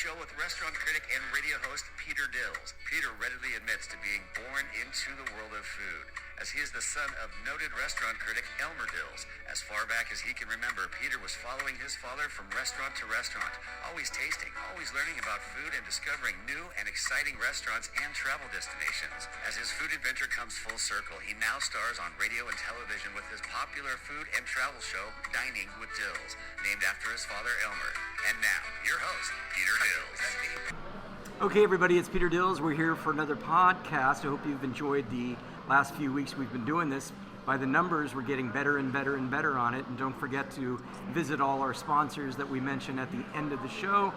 show with restaurant critic and radio host Peter Dills. Peter readily admits to being born into the world of food, as he is the son of noted restaurant critic Elmer Dills. As far back as he can remember, Peter was following his father from restaurant to restaurant, always tasting, always learning about food and discovering new and exciting restaurants and travel destinations. As his food adventure comes full circle, he now stars on radio and television with his popular food and travel show, Dining with Dills, named after his father Elmer. And now, your host, Peter Dills. Okay, everybody, it's Peter Dills. We're here for another podcast. I hope you've enjoyed the last few weeks we've been doing this. By the numbers, we're getting better and better and better on it. And don't forget to visit all our sponsors that we mention at the end of the show.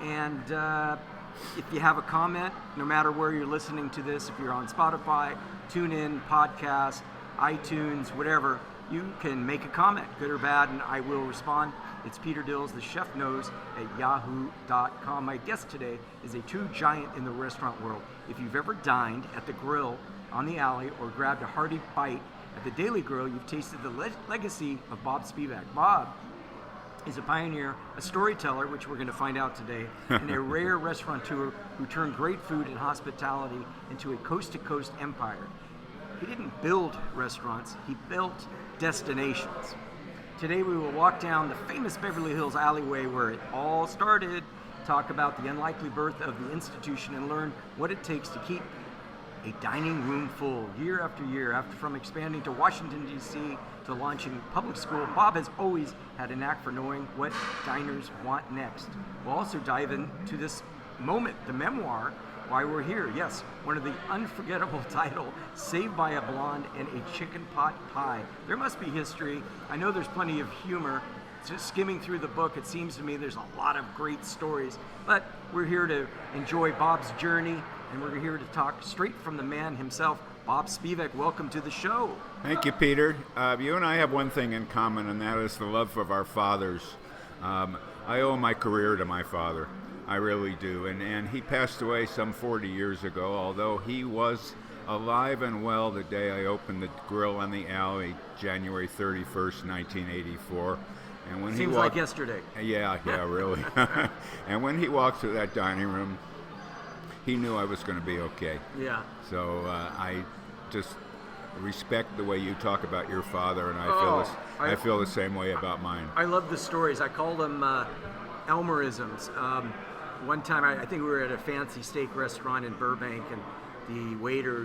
And if you have a comment, no matter where you're listening to this, if you're on Spotify, TuneIn, Podcast, iTunes, whatever, you can make a comment, good or bad, and I will respond. It's Peter Dills, the chef knows, at yahoo.com. My guest today is a true giant in the restaurant world. If you've ever dined at the grill on the alley or grabbed a hearty bite at the Daily Grill, you've tasted the legacy of Bob Spivak. Bob is a pioneer, a storyteller, which we're going to find out today, and a rare restaurateur who turned great food and hospitality into a coast-to-coast empire. He didn't build restaurants, he built destinations. Today we will walk down the famous Beverly Hills alleyway where it all started, talk about the unlikely birth of the institution, and learn what it takes to keep a dining room full year after year. From expanding to Washington, D.C. to launching public school, Bob has always had a knack for knowing what diners want next. We'll also dive into this moment, the memoir, Why We're Here. Yes, one of the unforgettable title, Saved by a Blonde and a Chicken Pot Pie. There must be history. I know there's plenty of humor. Just skimming through the book, it seems to me there's a lot of great stories. But we're here to enjoy Bob's journey, and we're here to talk straight from the man himself, Bob Spivak. Welcome to the show. Thank you, Peter. You and I have one thing in common, and that is the love of our fathers. I owe my career to my father. I really do. And he passed away some 40 years ago, although he was alive and well the day I opened the grill on the alley, January 31st, 1984. And when Seems like yesterday. Yeah, really. And when he walked through that dining room, he knew I was going to be okay. Yeah. So I just respect the way you talk about your father, and I feel the same way about mine. I love the stories. I call them Elmerisms. One time, I think we were at a fancy steak restaurant in Burbank, and the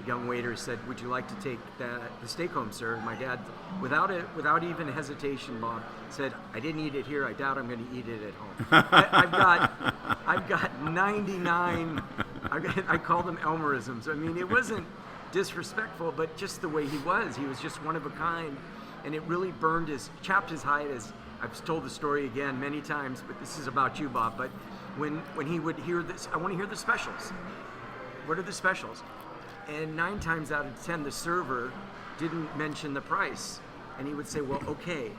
young waiter said, "Would you like to take the steak home, sir?" And my dad, without even hesitation, Bob, said, "I didn't eat it here. I doubt I'm going to eat it at home." I've got 99. I call them Elmerisms. I mean, it wasn't disrespectful, but just the way he was. He was just one of a kind, and it really chapped his hide. As I've told the story again many times, but this is about you, Bob. But when he would hear this, I want to hear the specials. What are the specials? And 9 times out of 10, the server didn't mention the price. And he would say, well, okay,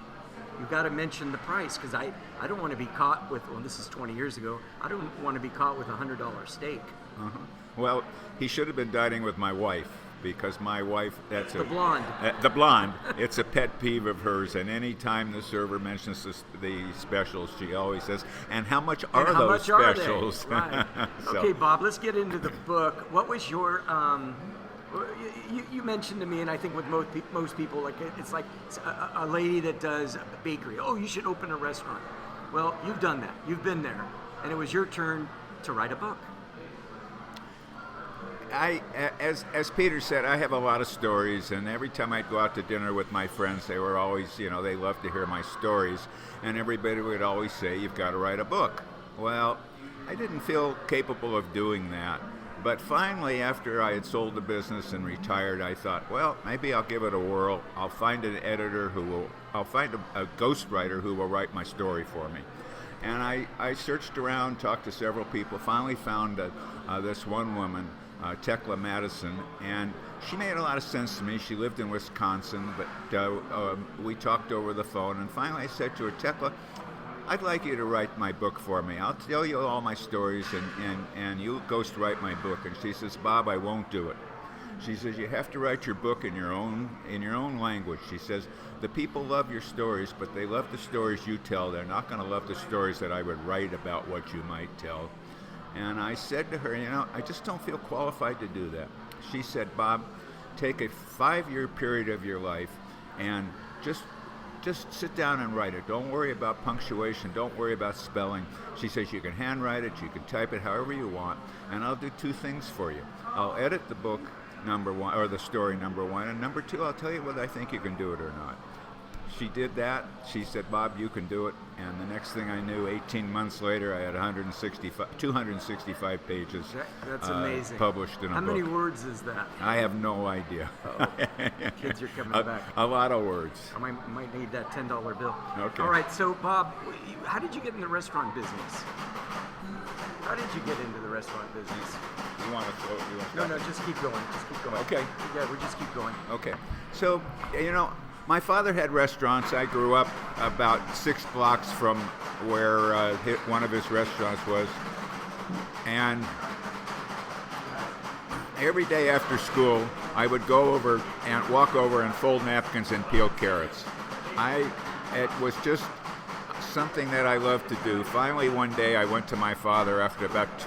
you've got to mention the price, because I don't want to be caught with, this is 20 years ago, I don't want to be caught with a $100 steak. Uh-huh. Well, he should have been dining with my wife, because my wife, the blonde. The blonde, it's a pet peeve of hers, and any time the server mentions the specials, she always says, and how much are those specials? Right. So, okay, Bob, let's get into the book. What was your, you mentioned to me, and I think with most people, like it's like a lady that does a bakery. Oh, you should open a restaurant. Well, you've done that. You've been there. And it was your turn to write a book. As Peter said, I have a lot of stories, and every time I'd go out to dinner with my friends, they were always, they loved to hear my stories, and everybody would always say, you've got to write a book. Well, I didn't feel capable of doing that, but finally, after I had sold the business and retired, I thought, well, maybe I'll give it a whirl. I'll find an editor I'll find a ghostwriter who will write my story for me. And I searched around, talked to several people, finally found this one woman, Tekla Madison, and she made a lot of sense to me. She lived in Wisconsin, but we talked over the phone, and finally I said to her, Tekla, I'd like you to write my book for me. I'll tell you all my stories, and you ghost write my book. And she says, Bob, I won't do it. She says, you have to write your book in your own language. She says, the people love your stories, but they love the stories you tell. They're not going to love the stories that I would write about what you might tell. And I said to her, I just don't feel qualified to do that. She said, Bob, take a 5-year period of your life and just sit down and write it. Don't worry about punctuation. Don't worry about spelling. She says you can handwrite it, you can type it however you want, and I'll do 2 things for you. I'll edit the book, number 1, or the story, number 1, and number 2, I'll tell you whether I think you can do it or not. She did that. She said, Bob, you can do it. And the next thing I knew, 18 months later, I had 265 pages That's amazing. Published in a book. How many words is that? I have no idea. Oh, kids are coming back. A lot of words. I might need that $10 bill. Okay. All right, so Bob, how did you get in the restaurant business? How did you get into the restaurant business? You want to No, just keep going. Just keep going. Okay. Yeah, we just keep going. Okay. So, my father had restaurants. I grew up about 6 blocks from where one of his restaurants was. And every day after school, I would go over and walk over and fold napkins and peel carrots. It was just something that I loved to do. Finally, one day, I went to my father after about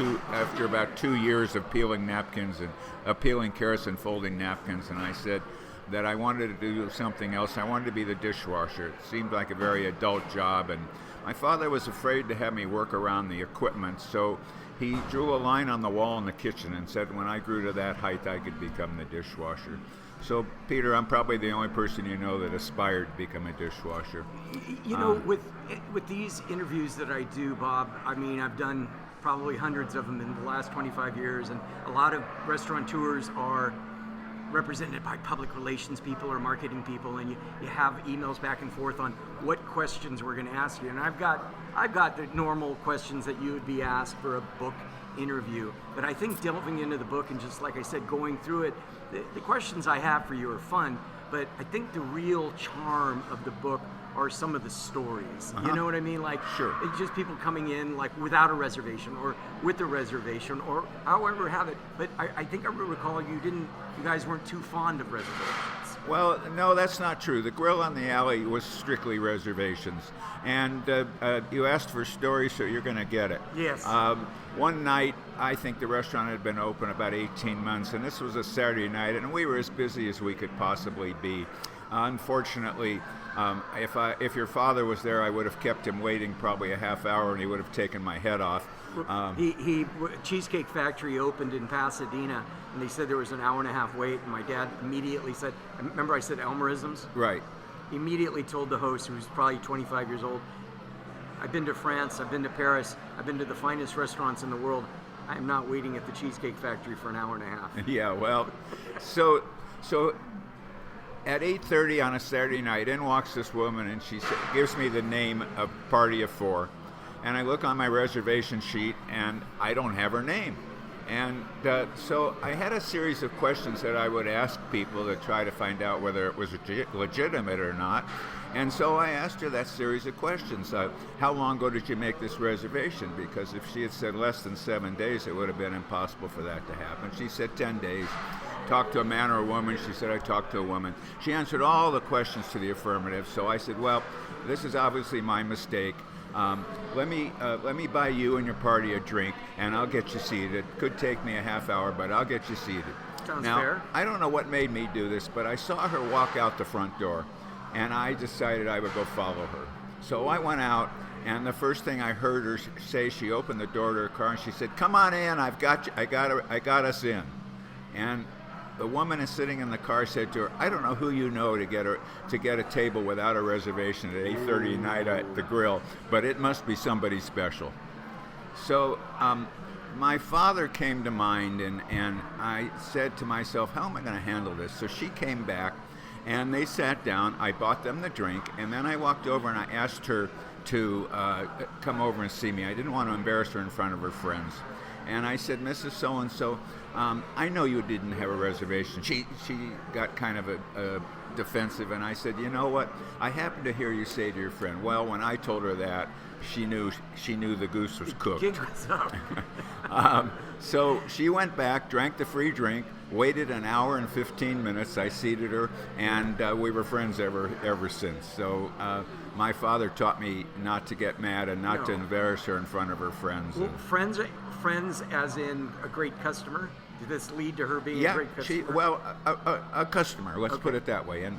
2 years of peeling napkins and peeling carrots and folding napkins, and I said that I wanted to do something else. I wanted to be the dishwasher. It seemed like a very adult job, and my father was afraid to have me work around the equipment, so he drew a line on the wall in the kitchen and said when I grew to that height, I could become the dishwasher. So, Peter, I'm probably the only person you know that aspired to become a dishwasher. With these interviews that I do, Bob, I mean, I've done probably hundreds of them in the last 25 years, and a lot of restaurateurs are represented by public relations people or marketing people, and you have emails back and forth on what questions we're going to ask you. And I've got the normal questions that you would be asked for a book interview, but I think delving into the book and just like I said, going through it, the questions I have for you are fun, but I think the real charm of the book are some of the stories. You know what I mean? Like, sure. It's just people coming in like without a reservation or with a reservation or however have it. But I think I recall you guys weren't too fond of reservations. Well, no, that's not true. The Grill on the Alley was strictly reservations. And you asked for stories, so you're going to get it. Yes. One night, I think the restaurant had been open about 18 months, and this was a Saturday night, and we were as busy as we could possibly be. Unfortunately, if your father was there, I would have kept him waiting probably a half hour, and he would have taken my head off. Cheesecake Factory opened in Pasadena, and they said there was an hour and a half wait, and my dad immediately said, remember I said Elmerisms? Right. He immediately told the host, who was probably 25 years old, I've been to France, I've been to Paris, I've been to the finest restaurants in the world. I am not waiting at the Cheesecake Factory for an hour and a half. Yeah, well, so at 8:30 on a Saturday night, in walks this woman, and she gives me the name of Party of 4. And I look on my reservation sheet, and I don't have her name. And so I had a series of questions that I would ask people to try to find out whether it was legitimate or not. And so I asked her that series of questions. How long ago did you make this reservation? Because if she had said less than 7 days, it would have been impossible for that to happen. She said 10 days. Talked to a man or a woman? She said, I talked to a woman. She answered all the questions to the affirmative. So I said, well, this is obviously my mistake. Let me buy you and your party a drink, and I'll get you seated. It could take me a half hour, but I'll get you seated. Sounds now, fair. I don't know what made me do this, but I saw her walk out the front door, and I decided I would go follow her. So I went out, and the first thing I heard her say, she opened the door to her car, and she said, "Come on in. I got us in." And the woman is sitting in the car said to her, "I don't know who you know to get a table without a reservation at 8:30 at night at the Grill, but it must be somebody special." So my father came to mind, and I said to myself, how am I going to handle this? So she came back, and they sat down. I bought them the drink, and then I walked over and I asked her to come over and see me. I didn't want to embarrass her in front of her friends. And I said, "Mrs. So-and-so, I know you didn't have a reservation." She got kind of a defensive, and I said, "You know what? I happened to hear you say to your friend." Well, when I told her that, she knew the goose was cooked. Gig was up. So she went back, drank the free drink, waited an hour and 15 minutes. I seated her, and we were friends ever since. So my father taught me not to get mad and not to embarrass her in front of her friends. Well, friends as in a great customer? Did this lead to her being a great customer? A customer. Let's put it that way. And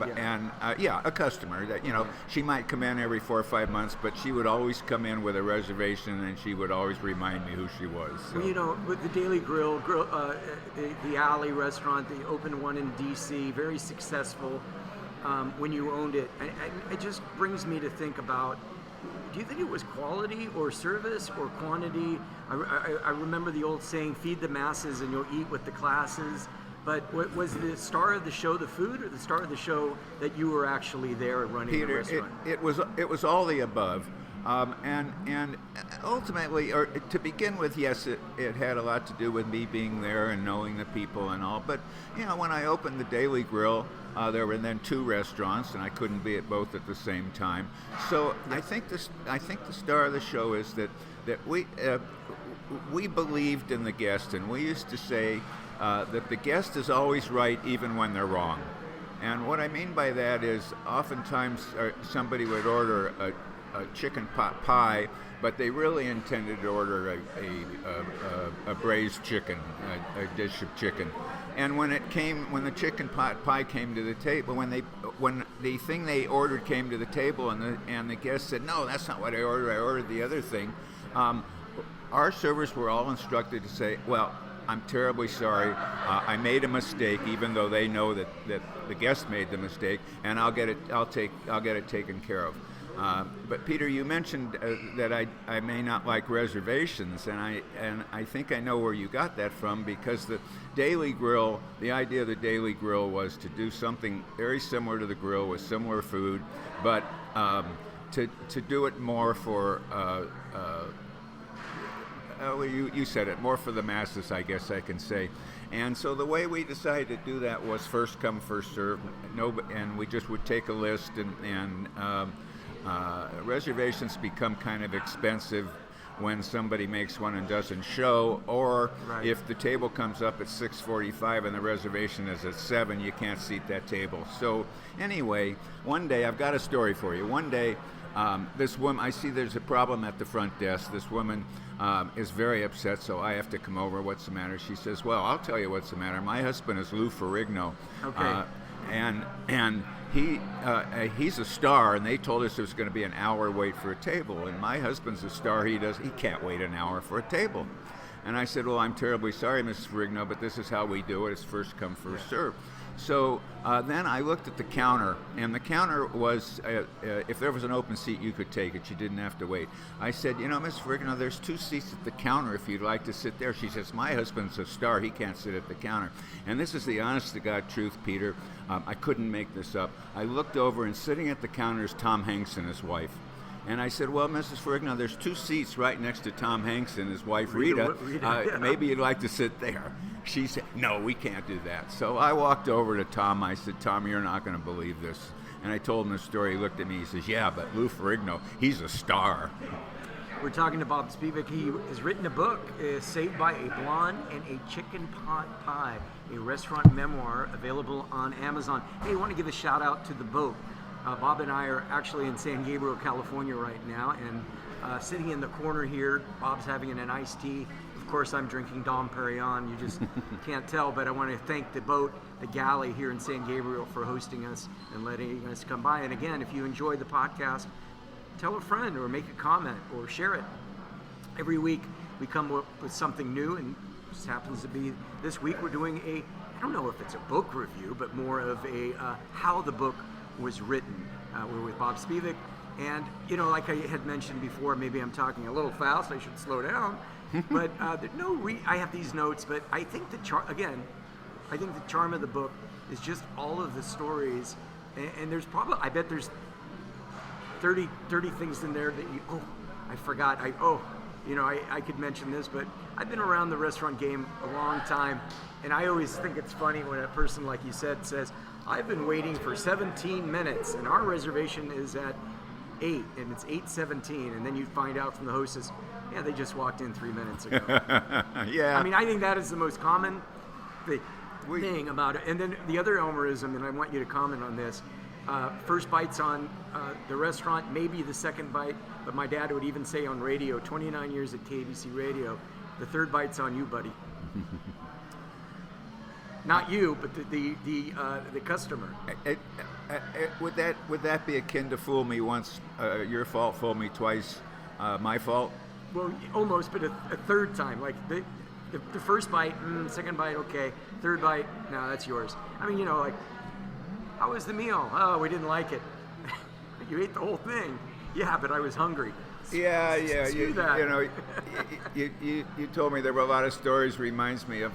a customer. That she might come in every 4 or 5 months, but she would always come in with a reservation, and she would always remind me who she was. So. Well, with the Daily Grill, the Alley restaurant, they opened one in D.C., very successful when you owned it. It just brings me to think about. Do you think it was quality or service or quantity? I remember the old saying, feed the masses and you'll eat with the classes. But was the star of the show the food, or the star of the show that you were actually there running the restaurant? It was all the above. And ultimately, or to begin with, yes, it had a lot to do with me being there and knowing the people and all. But when I opened the Daily Grill, there were then 2 restaurants, and I couldn't be at both at the same time. So I think the star of the show is that we believed in the guest, and we used to say that the guest is always right even when they're wrong. And what I mean by that is oftentimes somebody would order a chicken pot pie, but they really intended to order a braised chicken, a dish of chicken. And when the chicken pot pie came to the table, when the thing they ordered came to the table, and the guest said, "No, that's not what I ordered. I ordered the other thing." Our servers were all instructed to say, "Well, I'm terribly sorry. I made a mistake," even though they know that the guest made the mistake, and I'll get it taken care of. But Peter, you mentioned that I may not like reservations, and I think I know where you got that from, because the Daily Grill, the idea of the Daily Grill was to do something very similar to the grill with similar food, but to do it more for you said it, more for the masses, I guess I can say. And so the way we decided to do that was first come, first serve. And we just would take a list, and reservations become kind of expensive when somebody makes one and doesn't show, or if the table comes up at 6:45 and the reservation is at 7, you can't seat that table. So anyway, one day, I've got a story for you. One day, this woman, I see there's a problem at the front desk. This woman is very upset, so I have to come over. What's the matter? She says, "Well, I'll tell you what's the matter. My husband is Lou Ferrigno, and he's a star, and they told us there was going to be an hour wait for a table. And my husband's a star. He can't wait an hour for a table." And I said, "Well, I'm terribly sorry, Mrs. Ferrigno, but this is how we do it. It's first come, first serve." So then I looked at the counter, and the counter was, if there was an open seat, you could take it. You didn't have to wait. I said, "Miss Ferrigno, there's 2 seats at the counter if you'd like to sit there." She says, "My husband's a star. He can't sit at the counter." And this is the honest-to-God truth, Peter. I couldn't make this up. I looked over, and sitting at the counter is Tom Hanks and his wife. And I said, "Well, Mrs. Ferrigno, there's 2 seats right next to Tom Hanks and his wife, Rita. Maybe you'd like to sit there." She said, "No, we can't do that." So I walked over to Tom. I said, "Tom, you're not going to believe this." And I told him the story. He looked at me. He says, "Yeah, but Lou Ferrigno, he's a star." We're talking to Bob Spivak. He has written a book, Saved by a Blonde and a Chicken Pot Pie, a restaurant memoir available on Amazon. Hey, I want to give a shout out to the boat. Bob and I are actually in San Gabriel, California right now, and sitting in the corner here, Bob's having an iced tea. Of course, I'm drinking Dom Perignon. You just can't tell, but I want to thank the boat, the galley here in San Gabriel, for hosting us and letting us come by. And again, if you enjoyed the podcast, tell a friend or make a comment or share it. Every week we come up with something new, and this happens to be this week we're doing I don't know if it's a book review, but more of a how the book was written. We're with Bob Spivak, and like I had mentioned before, maybe I'm talking a little fast. I should slow down. But I have these notes, but I think the charm of the book is just all of the stories, and there's I bet there's 30 things in there that I forgot. I could mention this, but I've been around the restaurant game a long time, and I always think it's funny when a person, like you said, says, "I've been waiting for 17 minutes, and our reservation is at 8, and it's 8:17, and then you find out from the hostess, "Yeah, they just walked in 3 minutes ago." Yeah. I mean, I think that is the most common thing. thing about it. And then the other Elmerism, and I want you to comment on this. First bite's on the restaurant, maybe the second bite, but my dad would even say on radio, 29 years at KBC Radio, the third bite's on you, buddy. Not you, but the customer. Would that be akin to fool me once, your fault, fool me twice, my fault? Well, almost, but a third time. Like the first bite, second bite, okay. Third bite, no, that's yours. I mean, like, how was the meal? Oh, we didn't like it. You ate the whole thing. Yeah, but I was hungry. Yeah. That. You told me there were a lot of stories. Reminds me of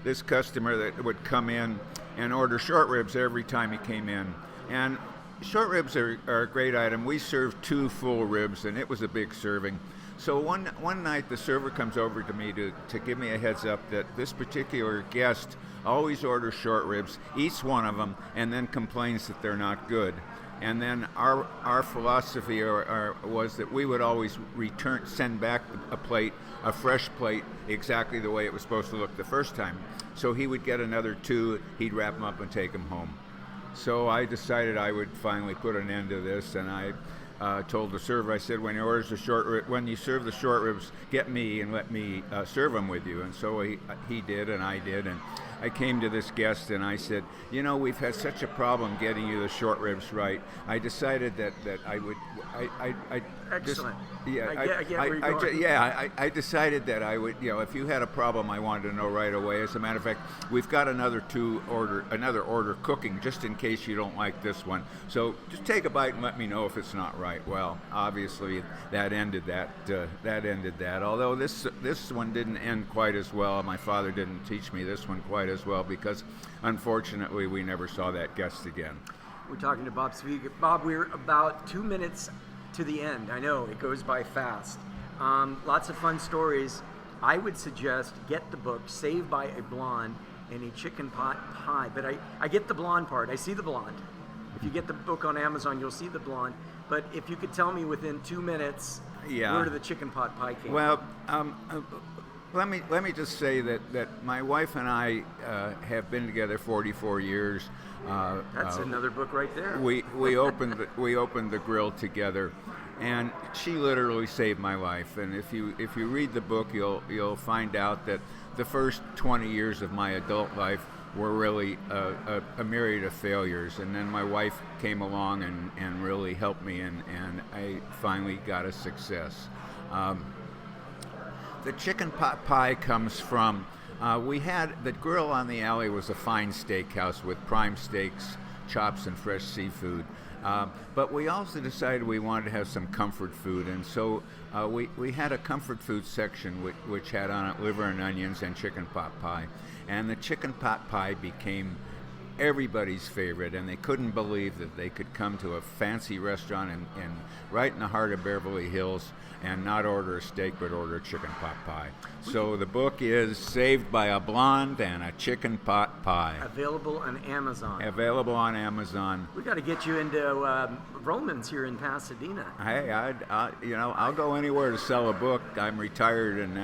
this customer that would come in and order short ribs every time he came in. And short ribs are a great item. We served 2 full ribs, and it was a big serving. So one night the server comes over to me to give me a heads up that this particular guest always orders short ribs, eats one of them, and then complains that they're not good. And then our philosophy was that we would always send back a fresh plate, exactly the way it was supposed to look the first time. So he would get another 2, he'd wrap them up and take them home. So I decided I would finally put an end to this, and I told the server, I said, when you serve the short ribs, get me and let me serve them with you. And so he did, and I did, and I came to this guest and I said, we've had such a problem getting you the short ribs right. I decided that I would. Excellent. I decided that I would. If you had a problem, I wanted to know right away. As a matter of fact, we've got another order cooking, just in case you don't like this one. So just take a bite and let me know if it's not right. Well, obviously that ended that. Although this one didn't end quite as well. My father didn't teach me this one quite as well because, unfortunately, we never saw that guest again. We're talking to Bob Spivak. Bob, we're about 2 minutes to the end. I know, it goes by fast. Lots of fun stories. I would suggest get the book, Saved by a Blonde and a Chicken Pot Pie. But I get the blonde part. I see the blonde. If you get the book on Amazon, you'll see the blonde. But if you could tell me within 2 minutes where the chicken pot pie came from. Let me just say that my wife and I have been together 44 years. That's another book right there. We opened the grill together, and she literally saved my life. And if you read the book, you'll find out that the first 20 years of my adult life were really a myriad of failures, and then my wife came along and really helped me, and I finally got a success. The chicken pot pie comes from, we had, the grill on the alley was a fine steakhouse with prime steaks, chops, and fresh seafood. But we also decided we wanted to have some comfort food, and so we had a comfort food section which had on it liver and onions and chicken pot pie. And the chicken pot pie became everybody's favorite, and they couldn't believe that they could come to a fancy restaurant in right in the heart of Beverly Hills and not order a steak but order a chicken pot pie. So the book is Saved by a Blonde and a Chicken Pot Pie. Available on Amazon. We got to get you into Romans here in Pasadena. Hey, I'll go anywhere to sell a book. I'm retired, and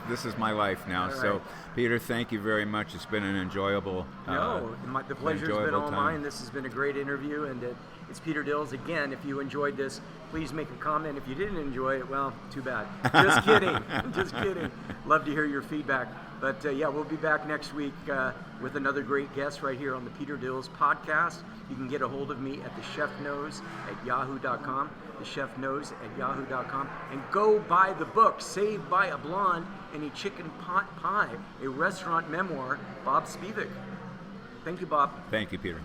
this is my life now. Right. So, Peter, thank you very much. It's been an enjoyable. The pleasure's been all mine. This has been a great interview, and it's Peter Dills. Again, if you enjoyed this, please make a comment. If you didn't enjoy it, well, too bad. Just kidding. Just kidding. Love to hear your feedback. But we'll be back next week with another great guest right here on the Peter Dills podcast. You can get a hold of me at thechefknows@yahoo.com, thechefknows@yahoo.com, and go buy the book, Saved by a Blonde and a Chicken Pot Pie, a restaurant memoir, Bob Spivak. Thank you, Bob. Thank you, Peter.